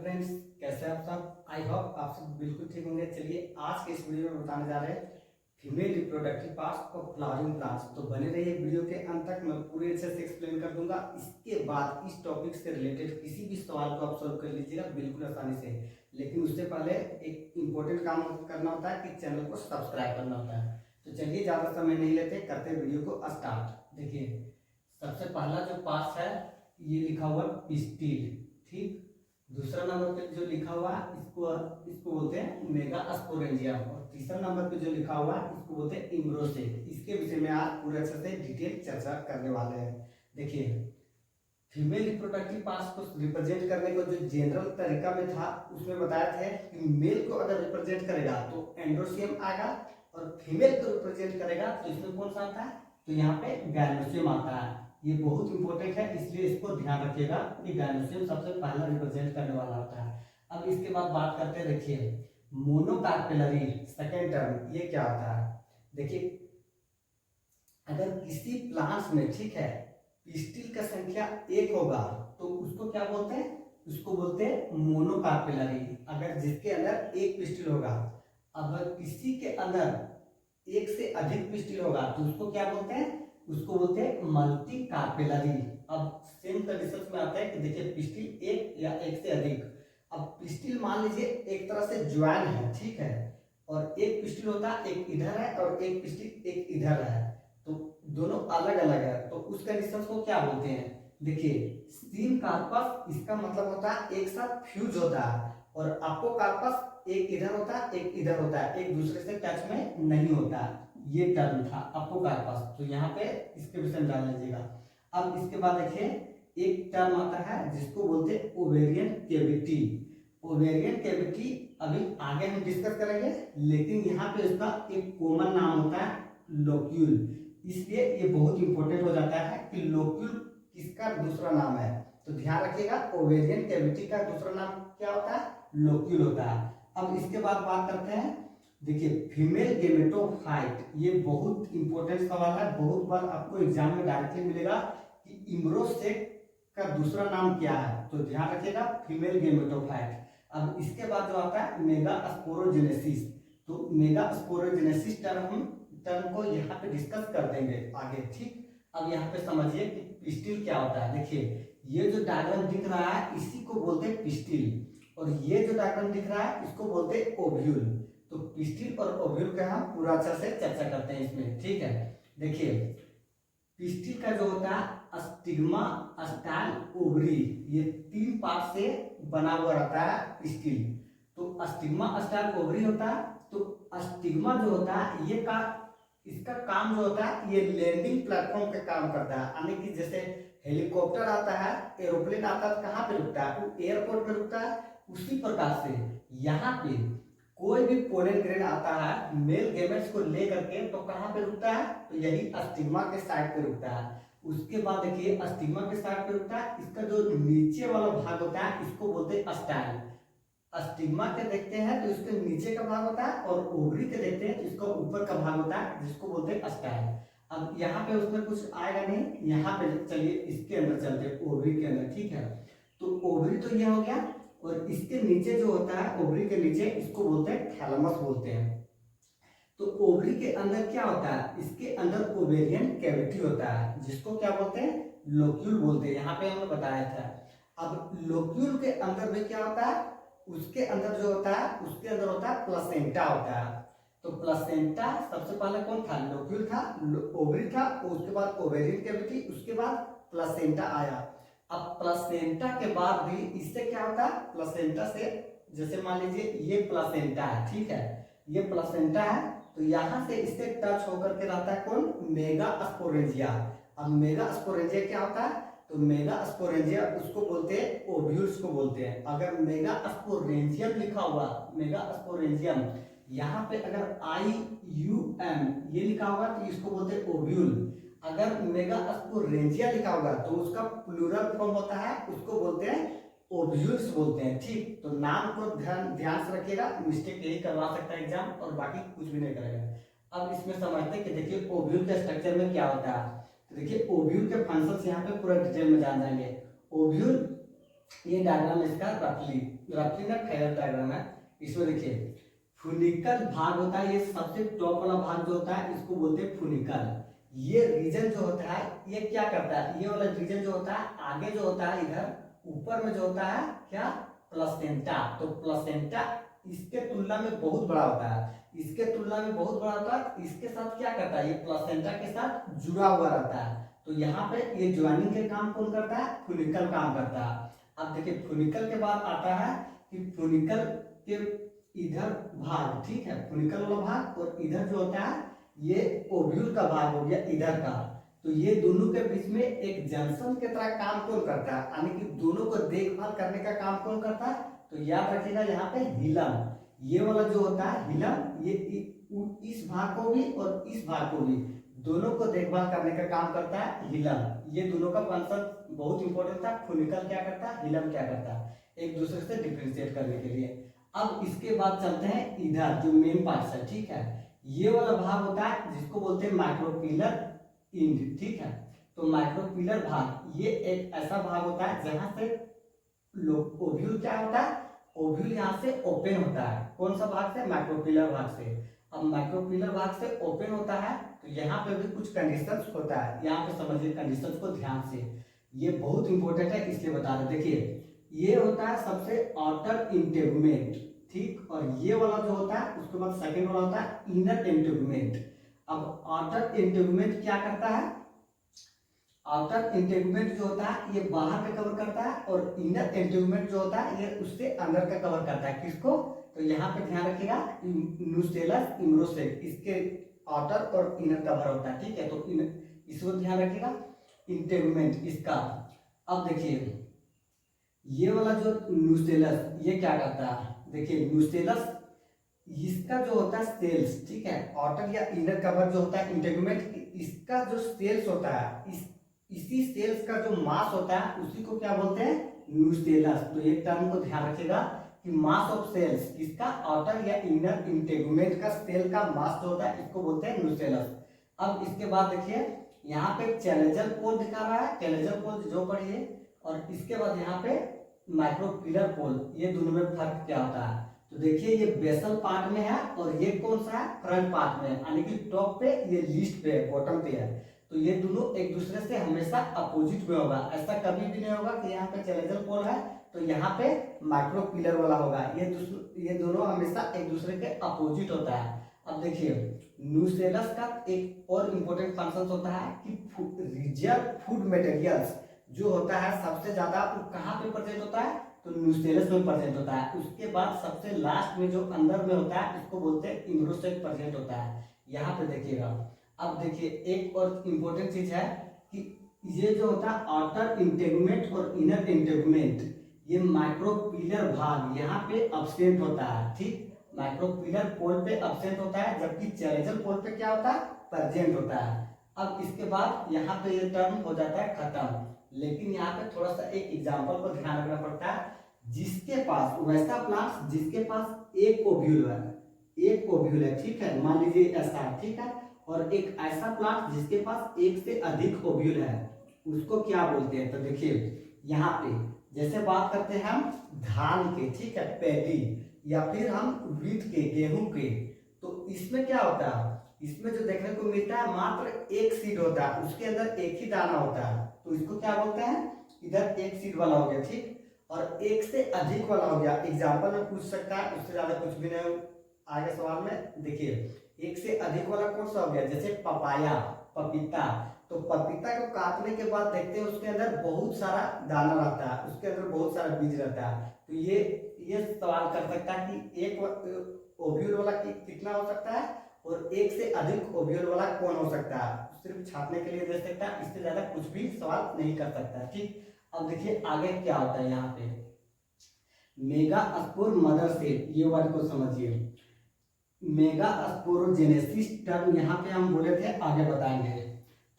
Friends, कैसे हैं आप सब। आई होप आप सब बिल्कुल ठीक होंगे। चलिए आज के इस वीडियो में बताने जा रहे हैं फीमेल रिप्रोडक्टिव पार्ट्स और फ्लावरिंग प्लांट्स। तो बने रहिए वीडियो के अंत तक, मैं पूरी अच्छे से एक्सप्लेन कर दूंगा। इसके बाद इस टॉपिक से रिलेटेड किसी भी सवाल को आप सॉल्व कर लीजिएगा बिल्कुल आसानी से। लेकिन उससे पहले एक इम्पोर्टेंट काम करना होता है कि चैनल को सब्सक्राइब करना होता है। तो चलिए ज़्यादा समय नहीं लेते, करते वीडियो को स्टार्ट। देखिए सबसे पहला जो पार्ट है ये लिखा हुआ पिस्टिल, ठीक। दूसरा नंबर पे जो लिखा हुआ इसको इसको बोलते हैं मेगा स्पोरेंजियम, और तीसरा नंबर पे जो लिखा हुआ इसको बोलते हैं इम्ब्रोसेक। इसके विषय में आज पूरे अच्छे से डिटेल चर्चा करने वाले हैं। देखिए फीमेल रिप्रोडक्टिव पार्ट्स को रिप्रेजेंट करने को जो जनरल तरीका में था उसमें बताया था कि मेल को अगर रिप्रेजेंट करेगा तो एंड्रोसियम आएगा, और फीमेल को रिप्रेजेंट करेगा तो इसमें कौन सा आता है, तो यहाँ पे गायनोसियम आता है। ये बहुत इंपॉर्टेंट है, इसलिए इसको ध्यान रखिएगा कि गायनोसियम सबसे पहला रिप्रेजेंट करने वाला होता है। अब इसके बाद बात करते हैं, देखिए मोनोकार्पेलरी सेकेंड टर्म ये क्या होता है। देखिए अगर किसी प्लांट्स में, ठीक है, पिस्टिल का संख्या 1 होगा तो उसको क्या बोलते हैं, उसको बोलते हैं मोनोकार्पेलरी। अगर जिसके अंदर एक पिस्टिल होगा, अगर किसी के अंदर एक से अधिक पिस्टिल होगा तो उसको क्या बोलते हैं, उसको बोलते हैं मल्टी कार्पेलरी। अब सेम कंडीशन में आता है कि देखिए पिस्टिल एक या एक से अधिक। अब पिस्टिल मान लीजिए एक तरह से ज्वाइन है, ठीक है, और एक पिस्टिल होता है एक इधर है और एक पिस्टिल एक इधर है, तो दोनों अलग अलग है, तो उस कंडीशन को क्या बोलते हैं। देखिए सीन कार्पस इसका मतलब होता है एक साथ फ्यूज होता है, और अपोकार्पस एक इधर होता है एक इधर होता है, एक दूसरे से टच में नहीं होता। ये टर्म था अपोकार्पस, तो यहाँ पे इसके विषय में जान लीजिएगा। अब इसके बाद देखिए एक टर्म आता है जिसको बोलते हैं ओवेरियन कैविटी। ओवेरियन कैविटी अभी आगे हम डिस्कस करेंगे, लेकिन यहाँ पे इसका एक कॉमन नाम होता है लोक्यूल। इसलिए ये बहुत इंपॉर्टेंट हो जाता है कि लोक्यूल किसका दूसरा नाम है, तो ध्यान रखिएगा ओवेरियन कैविटी का दूसरा नाम क्या होता है, लोक्यूल होता है। अब इसके बाद बात करते हैं, देखिए फीमेल गेमेटोफाइट, ये बहुत इंपॉर्टेंट सवाल है, बहुत बार आपको एग्जाम में डायरेक्टली मिलेगा कि इम्ब्रोसेक का दूसरा नाम क्या है, तो ध्यान रखिएगा फीमेल गेमेटोफाइट। अब इसके बाद जो आता है मेगास्पोरोजेनेसिस, तो मेगास्पोरोजेनेसिस टर्म को यहाँ पे डिस्कस कर देंगे आगे, ठीक। अब यहाँ पे समझिए कि पिस्टिल क्या होता है। देखिए ये जो डायग्राम दिख रहा है इसी को बोलते हैं पिस्टिल, और ये जो डायग्राम दिख रहा है इसको बोलते हैं ओव्यूल। तो पिस्टिल और ओव्यूल का हम पूरा अच्छा से चर्चा करते हैं इसमें, ठीक है। देखिए पिस्टिल का जो होता है स्टिग्मा, स्टाइल, ओवरी, ये 3 पार्ट से बना हुआ रहता है पिस्टिल। तो स्टिग्मा, स्टाइल, ओवरी होता है। तो स्टिग्मा जो होता है ये का इसका काम जो होता है ये लैंडिंग प्लेटफॉर्म का काम करता है, यानी कि जैसे हेलीकॉप्टर आता है, एरोप्लेन आता है, कहाँ पे रुकता है, वो एयरपोर्ट पे रुकता है। उसी प्रकार से यहाँ पे कोई भी पोलन ग्रेन आता है मेल गेमेट्स को लेकर के, तो कहाँ पे रुकता है, तो यही स्टिग्मा के साइड पे रुकता है। उसके बाद देखिए स्टिग्मा के साइड पे रुकता है, इसका जो नीचे वाला भाग होता है इसको बोलते हैं स्टाइल। स्टिग्मा के देखते हैं तो इसके नीचे का भाग होता है, और ओवरी के देखते हैं तो इसका ऊपर का भाग होता है जिसको बोलते हैं स्टाइल। अब यहाँ पे उसमें कुछ आएगा नहीं, यहाँ पे चलिए इसके अंदर चलते हैं ओवरी के अंदर, ठीक है। तो ओवरी तो ये हो गया, और इसके नीचे जो होता है ओवरी के नीचे इसको बोलते हैं थैलेमस बोलते हैं। तो ओवरी के अंदर क्या होता है, इसके अंदर ओवेरियन कैविटी होता है जिसको क्या बोलते हैं, लोक्यूल बोलते हैं, यहाँ पे हमने बताया था। अब लोक्यूल के अंदर में क्या होता है, उसके अंदर जो होता है उसके अंदर होता है प्लेसेंटा होता है। तो प्लेसेंटा सबसे पहले कौन था, लोक्यूल था, ओवरी था, उसके बाद ओवेरियन कैविटी, उसके बाद प्लेसेंटा आया। अब प्लेसेंटा के बाद भी इससे क्या होता है, प्लेसेंटा से जैसे मान लीजिए ये प्लेसेंटा है, ठीक है, ये प्लेसेंटा है, तो यहाँ से इससे टच होकर के रहता है कौन, मेगास्पोरेंजिया। अब मेगास्पोरेंजिया क्या होता है, तो मेगास्पोरेंजिया उसको बोलते हैं ओव्यूल्स को बोलते हैं। अगर मेगास्पोरेंजियम लिखा हुआ, मेगास्पोरेंजियम, यहाँ पे अगर IUM ये लिखा होगा तो इसको बोलते हैं ओव्यूल। अगर मेगास्पोरेंजिया लिखा होगा तो उसका प्लूरल फॉर्म होता है, उसको बोलते हैं ओव्यूल्स बोलते हैं, ठीक। तो नाम को ध्यान से रखिएगा, मिस्टेक यही करवा सकता है एग्जाम, और बाकी कुछ भी नहीं करेगा। अब इसमें समझते हैं कि देखिए ओव्यूल के स्ट्रक्चर में क्या होता है। तो देखिए ओव्यूल के फंक्शंस यहाँ पे पूरा डिटेल में जान जाएंगे। ओव्यूल ये डायग्राम इसका रफली रफली ना फेयर डायग्राम है। इसमें देखिए फ्यूनिकल भाग होता है, ये सबसे टॉप वाला भाग जो होता है इसको बोलते हैं फ्यूनिकल। ये रीजन जो होता है ये क्या करता है, ये वाला रीजन जो होता है आगे जो होता है इधर ऊपर में जो होता है क्या, प्लेसेंटा। तो प्लेसेंटा इसके तुलना में बहुत बड़ा होता है, इसके तुलना में बहुत बड़ा होता है। इसके साथ क्या करता है, ये प्लेसेंटा के साथ जुड़ा हुआ रहता है। तो यहाँ पे ये ज्वाइनिंग के काम कौन करता है, फ्यूनिकल काम करता है। अब देखिए फ्यूनिकल के बाद आता है कि फ्यूनिकल के इधर भाग, ठीक है, फ्यूनिकल वाला भाग और इधर जो होता है ये ओव्यूल का भाग हो गया इधर का। तो ये दोनों के बीच में एक जंक्शन की तरह काम कौन करता है, यानी कि दोनों को देखभाल करने का काम कौन करता है। तो याद रखिएगा यहाँ पे हिलम, ये वाला जो होता है हिलम, ये इस भाग को भी और इस भाग को भी दोनों को देखभाल करने का काम करता है हिलम। ये दोनों का फंक्शन बहुत इंपॉर्टेंट था। फ्यूनिकल क्या करता है, हिलम क्या करता है, एक दूसरे से डिफरेंशिएट करने के लिए। अब इसके बाद चलते हैं इधर जो मेन पार्ट है, ठीक है, ये वाला भाग होता है जिसको बोलते हैं माइक्रोपिलर इंड, ठीक है। तो माइक्रोपिलर भाग ये एक ऐसा भाग होता है जहां से ओव्यूल क्या होता है, ओव्यूल यहाँ से ओपन होता है। कौन सा भाग से, माइक्रोपिलर भाग से। अब माइक्रोपिलर भाग से ओपन होता है तो यहाँ पे भी कुछ कंडीशंस होता है, यहाँ पे समझिए कंडीशंस को ध्यान से, ये बहुत इंपॉर्टेंट है इसलिए बता रहे। देखिए ये होता है सबसे आउटर इंटेगुमेंट, ठीक, और ये वाला जो होता है उसके बाद सेकंड वाला होता है इनर इंटेगुमेंट। अब आउटर इंटेगुमेंट क्या करता है, आउटर इंटेगुमेंट जो होता है ये बाहर का कवर करता है और इनर इंटेगुमेंट जो होता है ये उससे अंदर का कवर करता है। किसको, तो यहाँ पे ध्यान रखिएगा न्यूस्टेलस इम्ब्रोसेक, इसके आउटर और इनर कवर होता है, ठीक है। तो इसको ध्यान रखिएगा इंटेगुमेंट इसका। अब देखिए ये वाला जो न्यूस्टेलस ये क्या करता है, देखिए न्यूस्टेलस इसका जो होता है सेल्स, ठीक है, आउटर या इनर कवर जो होता है इंटेगुमेंट, इसका जो सेल्स होता है इसी सेल्स का जो मास होता है उसी को क्या बोलते हैं, न्यूस्टेलस। तो ये टर्म को ध्यान रखिएगा कि मास ऑफ सेल्स, इसका आउटर या इनर इंटेगुमेंट का सेल का मास जो होता है इसको बोलते हैं न्यूस्टेलस। अब इसके बाद देखिए यहाँ पे चैलेंजर पोल दिखा रहा है, चैलेंजर पोल जो पढ़िए, और इसके बाद यहाँ पे माइक्रोपिलर पोल, ये दोनों में फर्क क्या होता है। तो देखिए ये बेसल पार्ट में है और ये कौन सा है, फ्रंट पार्ट में है, यानी कि टॉप पे ये लीस्ट पे है, बॉटम पे है। तो ये दोनों एक दूसरे से हमेशा अपोजिट में होगा, ऐसा कभी भी नहीं होगा कि यहाँ पे चैलेंजर पोल है तो यहाँ पे माइक्रोपिलर वाला होगा। ये दोनों हमेशा एक दूसरे के अपोजिट होता है। अब देखिए न्यूस्टेलस का एक और इम्पोर्टेंट फंक्शन होता है कि रिजर्व फूड मटेरियल्स जो होता है सबसे ज्यादा वो कहाँ पे प्रेजेंट होता है, तो न्यूस्टेलस में प्रेजेंट होता है। उसके बाद सबसे लास्ट में जो अंदर में होता है इसको बोलते हैं इम्ब्रोसेक प्रेजेंट होता है, यहाँ पे देखिएगा। अब देखिए एक और इम्पोर्टेंट चीज है कि ये जो होता है आउटर इंटेगुमेंट और इनर इंटेगुमेंट, ये माइक्रोपिलर भाग यहाँ पे अब्सेंट होता है, ठीक, माइक्रोपिलर पोल पे अब्सेंट होता है, जबकि चैलेंजर पोल पे क्या होता है, प्रेजेंट होता है। अब इसके बाद यहाँ पे ये टर्म हो जाता है खत्म। लेकिन यहाँ पे थोड़ा सा एक एग्जांपल को ध्यान रखना पड़ता है, जिसके पास वैसा प्लांट जिसके पास एक ओव्यूल है, एक ओव्यूल है, ठीक है, मान लीजिए ऐसा, ठीक है, और एक ऐसा प्लांट जिसके पास एक से अधिक ओव्यूल है उसको क्या बोलते हैं। तो देखिए यहाँ पे जैसे बात करते हैं हम धान के, ठीक है, पैडी, या फिर हम वीट के, गेहूं के, तो इसमें क्या होता है, इसमें जो देखने को मिलता है मात्र एक सीड होता है, उसके अंदर एक ही दाना होता है, तो इसको क्या बोलते हैं, इधर एक सीड वाला हो गया, ठीक, और एक से अधिक वाला हो गया। एग्जाम्पल में पूछ सकता है, उससे ज्यादा कुछ भी नहीं आगे सवाल में। देखिए एक से अधिक वाला कौन सा हो गया, जैसे पपाया, पपीता, तो पपीता को काटने के बाद देखते हैं उसके अंदर बहुत सारा दाना रहता है, उसके अंदर बहुत सारा बीज रहता है। तो ये सवाल कर सकता है कि एक ओव्यूल वाला कितना हो सकता है और एक से अधिक ओव्यूल वाला कौन हो सकता है, सिर्फ छापने के लिए दे सकता है, इससे ज्यादा कुछ भी सवाल नहीं कर सकता, ठीक। अब देखिए आगे क्या होता है, यहाँ पे मेगास्पोर मदर सेल, ये वर्ड को समझिए। मेगास्पोरोजेनेसिस टर्म यहाँ पे हम बोले थे, आगे बताएंगे।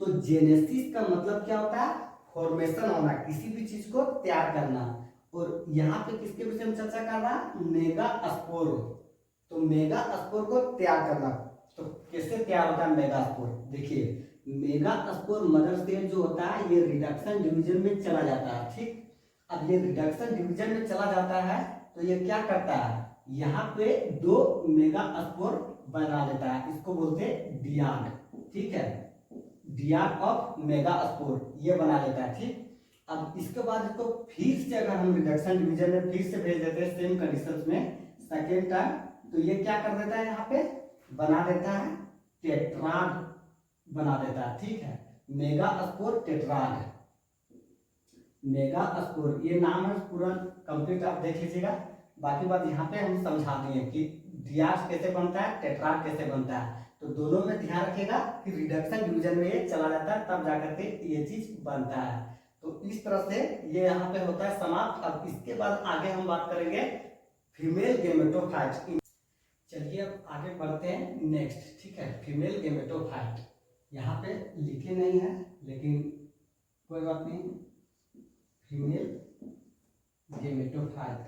तो जेनेसिस का मतलब क्या होता है, फॉर्मेशन होना, किसी भी चीज को तैयार करना, और यहाँ पे किसके विषय में चर्चा कर रहा है, मेगास्पोर। तो मेगास्पोर को तैयार करना, तो कैसे तैयार होता है मेगास्पोर, देखिए मेगास्पोर मदर सेल जो होता है ये रिडक्शन डिवीजन में चला जाता है, ठीक। अब ये रिडक्शन डिवीजन में चला जाता है तो ये क्या करता है, यहाँ पे 2 मेगा स्पोर बना लेता है, इसको बोलते हैं डियाड, ठीक है, डियाड ऑफ मेगा स्पोर ये बना लेता है, ठीक। अब इसके बाद इसको फिर से अगर हम रिडक्शन डिवीजन में फिर से भेज देते हैं सेम कंडीशंस में सेकेंड टाइम, तो ये क्या कर देता है, यहाँ पे बना देता है टेट्राड बना देता है, ठीक है, mega spore tetrad, mega spore ये नाम है पूरा कंप्लीट आप देख लीजिएगा। बाकी बात यहाँ पे हम समझा दिए कि डियाड कैसे बनता है, टेट्राड कैसे बनता है, तो दोनों में ध्यान रखिएगा कि रिडक्शन डिवीजन में ये चला जाता है तब जाकर के ये चीज बनता है। तो इस तरह से ये यहाँ पे होता है समाप्त। अब इसके बाद आगे हम बात करेंगे फीमेल गेमेटोफाइट। चलिए अब आगे बढ़ते हैं नेक्स्ट, ठीक है, फीमेल गेमेटोफाइट यहाँ पे लिखे नहीं है लेकिन कोई बात नहीं, फीमेल गेमेटोफाइट,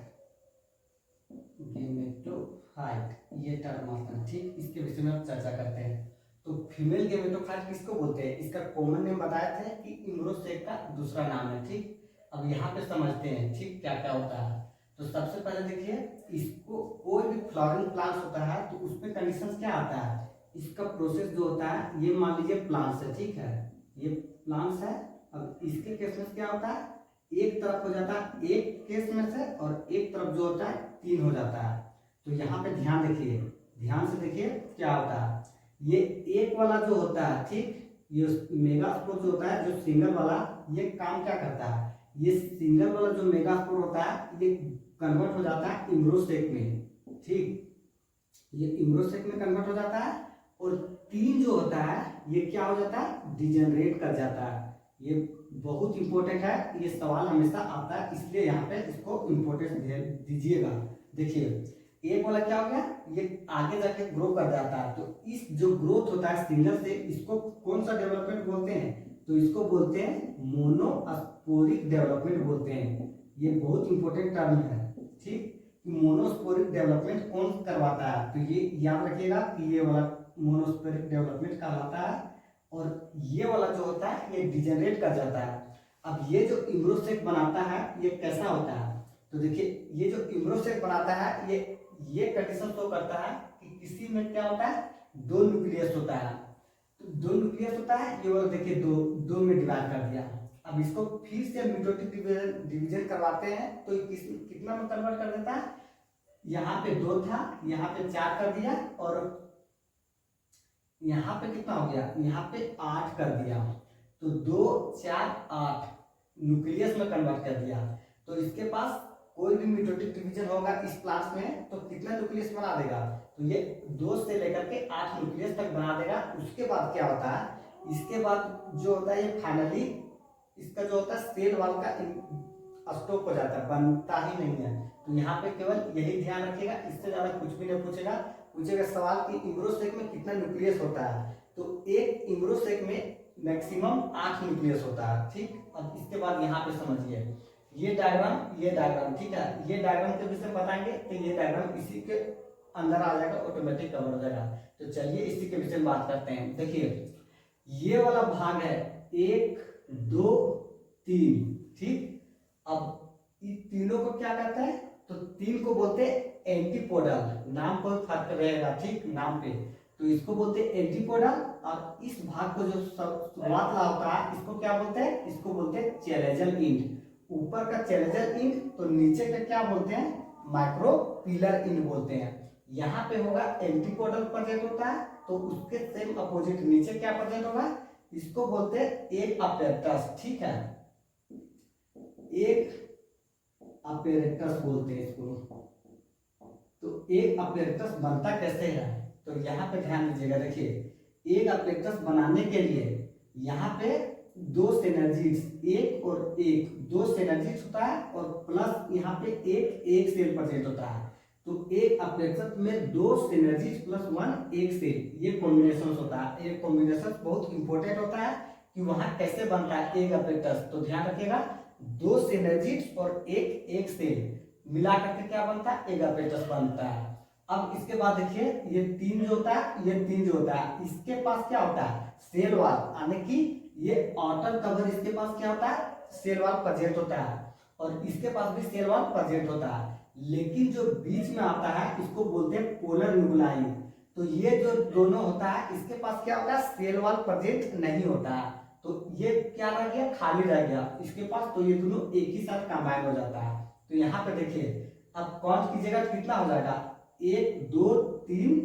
गेमेटोफाइट ये टर्म आता है, ठीक, इसके विषय में हम चर्चा करते हैं। तो फीमेल गेमेटोफाइट किसको बोलते हैं, इसका कॉमन नेम बताया थे कि इम्ब्रोसेक का दूसरा नाम है, ठीक। अब यहाँ पे समझते हैं, ठीक, क्या क्या होता है। तो सबसे पहले देखिए, इसको कोई भी फ्लावरिंग प्लांट्स होता है तो उसमें कंडीशंस क्या आता है, इसका प्रोसेस जो होता है, ये मान लीजिए प्लांट्स है, ठीक है, ये प्लांट्स है। अब इसके केस में क्या होता है, एक तरफ हो जाता है एक केस में से और एक तरफ जो होता है 3 हो जाता है। तो यहाँ पे ध्यान देखिए, ध्यान से देखिए क्या होता है, ये एक वाला जो होता है, ठीक, ये मेगास्पोर जो होता है, जो सिंगल वाला, ये काम क्या करता है, ये सिंगल वाला जो मेगास्पोर होता है ये कन्वर्ट हो जाता है इम्ब्रोसेक में, ठीक, ये इम्ब्रोसेक में कन्वर्ट हो जाता है और 3 जो होता है ये क्या हो जाता है, डिजेनरेट कर जाता है। ये बहुत इंपॉर्टेंट है, ये सवाल हमेशा आता है, इसलिए यहाँ पे इसको इम्पोर्टेंस दीजिएगा। देखिए एक वाला क्या हो गया, ये आगे जाके ग्रो कर जाता है, तो इस जो ग्रोथ होता है सिंगल से, इसको कौन सा डेवलपमेंट बोलते हैं, तो इसको बोलते हैं मोनोस्पोरिक डेवलपमेंट बोलते हैं। ये बहुत इंपॉर्टेंट टर्म है, ठीक, मोनोस्पोरिक डेवलपमेंट कौन करवाता है, तो ये याद रखिएगा कि ये वाला मोनोस्पोरिक डेवलपमेंट कहलाता है और ये वाला जो होता है ये डिजेनरेट कर जाता है। अब ये जो इम्ब्रोसेक बनाता है ये कैसा होता है, तो देखिए ये जो इम्ब्रोसेक बनाता है ये कंडीशन शो करता है कि किसी में क्या होता है, 2 न्यूक्लियस होता है, तो 2 न्यूक्लियस होता है, ये वाला देखिए दो में डिवाइड कर दिया। अब इसको फिर से मिटोटिक डिवीजन करवाते हैं तो कितना में कन्वर्ट कर देता है, यहाँ पे 2 था, यहाँ पे 4 कर दिया और यहाँ पे कितना हो गया, यहाँ पे 8 कर दिया, तो 2 4 8 न्यूक्लियस में कन्वर्ट कर दिया। तो इसके पास कोई भी मिटोटिक डिवीजन होगा इस क्लास में तो कितना न्यूक्लियस बना देगा, तो ये 2 से लेकर के 8 न्यूक्लियस तक बना देगा। उसके बाद क्या होता है, इसके बाद जो होता है ये फाइनली इसका जो होता है सेल वाल का स्टॉप हो जाता है, बनता ही नहीं है। तो यहाँ पे केवल यही ध्यान रखिएगा, इससे ज्यादा कुछ भी नहीं पूछेगा सवाल कि इम्ब्रोसेक में कितना न्यूक्लियस होता है, तो एक इम्ब्रोसेक में मैक्सिमम 8 न्यूक्लियस होता है, ठीक। अब इसके बाद यहाँ पे समझिए ये डायग्राम, ठीक है, ये डायग्राम के विषय में बताएंगे तो ये डायग्राम इसी के अंदर आ जाएगा, ऑटोमेटिक कवर हो जाएगा। तो चलिए इसी के विषय में बात करते हैं। देखिए ये वाला भाग है 1 2 3, ठीक। अब इन तीनों को क्या कहते हैं, तो 3 को बोलते हैं एंटीपोडल, नाम पर फर्क रहेगा, ठीक, नाम पे, तो इसको बोलते हैं एंटीपोडल। और इस भाग को जो शुरुआत वाला होता है इसको क्या बोलते हैं, इसको बोलते हैं चैलेंजल इंड। ऊपर का चैलेंजल इंड तो नीचे का क्या बोलते हैं, माइक्रोपिलर इंड बोलते हैं। यहाँ पे होगा एंटीपोडल प्रेजेंट होता है, तो उसके सेम अपोजिट नीचे क्या प्रेजेंट होगा, इसको बोलते हैं एक अपैरेटस, ठीक है, एक अपैरेटस बोलते हैं इसको। तो एक अपैरेटस बनता कैसे है, तो यहाँ पे ध्यान दीजिएगा। देखिए एक अपैरेटस बनाने के लिए यहाँ पे 2 सिनर्जीज, एक और एक, 2 सिनर्जीज होता है और प्लस यहाँ पे एक सेल प्रेजेंट होता है। तो एक अपैरेटस में 2 सिनर्जीज प्लस 1 एक सेल, ये कॉम्बिनेशन होता है। ये कॉम्बिनेशन बहुत इंपॉर्टेंट होता है कि वहां कैसे बनता है एक अपैरेटस, तो ध्यान रखिएगा 2 सिनर्जीज और एक सेल मिला करके क्या बनता है, एक अपैरेटस बनता है। अब इसके बाद देखिए ये 3 जो होता है, ये 3 जो होता है, इसके पास क्या होता है, सेल वॉल, यानी कि ये आउटर कवर, इसके पास क्या होता है, सेल वॉल प्रेजेंट होता है। और इसके पास भी सेल वॉल प्रेजेंट होता है, लेकिन जो बीच में आता है इसको बोलते हैं पोलर न्यूक्लाई। तो ये जो दोनों होता है इसके पास क्या होता है, सेल वॉल प्रेजेंट नहीं होता है, तो ये क्या रह गया, खाली रह गया इसके पास, तो ये दोनों एक ही साथ कंबाइन हो जाता है। तो यहाँ पे देखिए अब कौन की जगह कितना हो जाएगा, 1 2 3,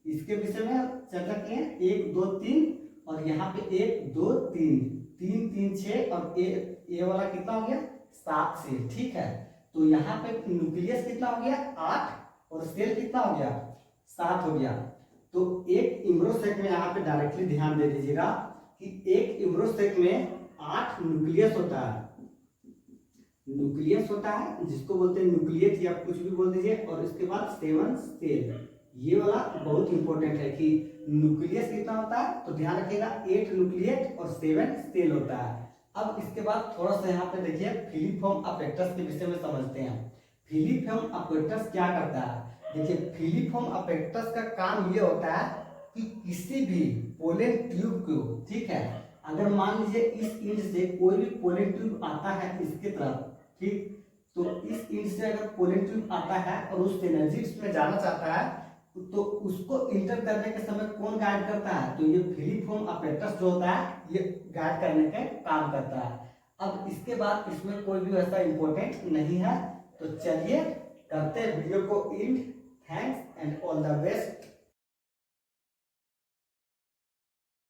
इसके विषय में चर्चा किए 1 2 3, और यहाँ पे 1 2 3 3 3 6, और ये वाला कितना हो गया 7 सेल, ठीक है। तो यहाँ पे न्यूक्लियस कितना हो गया 8, और सेल कितना हो गया 7 हो गया। तो एक इम्ब्रोसेक में यहाँ पे डायरेक्टली ध्यान दे दीजिएगा कि एक इम्ब्रोसेक में 8 न्यूक्लियस होता है, न्यूक्लियस होता है जिसको बोलते हैं न्यूक्लियस या कुछ भी बोल दीजिए, और इसके बाद 7 सेल। ये वाला बहुत इंपॉर्टेंट है कि न्यूक्लियस कितना होता है, तो ध्यान रखिएगा 8 न्यूक्लियस और 7 सेल होता है। अब इसके बाद थोड़ा सा यहाँ पे देखिए फिलिफॉर्म अपेक्टस के विषय में समझते हैं। फिलिफॉर्म अपेक्टस क्या करता है, देखिए फिलिफॉर्म अपेक्टस का काम ये होता है कि किसी भी पोलन ट्यूब को, ठीक है, अगर मान लीजिए इस इंड से कोई भी पोलन ट्यूब आता है इसके तरफ, ठीक, तो इस इंड से अगर पोलन ट्यूब आता है और उस एनर्जी इसमें जाना चाहता है, तो उसको इंटर करने के समय कौन गाइड करता है, तो ये फिलिफॉर्म अपेक्टस जो होता है ये गाइड करने का काम करता है। अब इसके बाद इसमें कोई भी वैसा इंपॉर्टेंट नहीं है, तो चलिए करते हैं वीडियो को and. Thanks and all the best.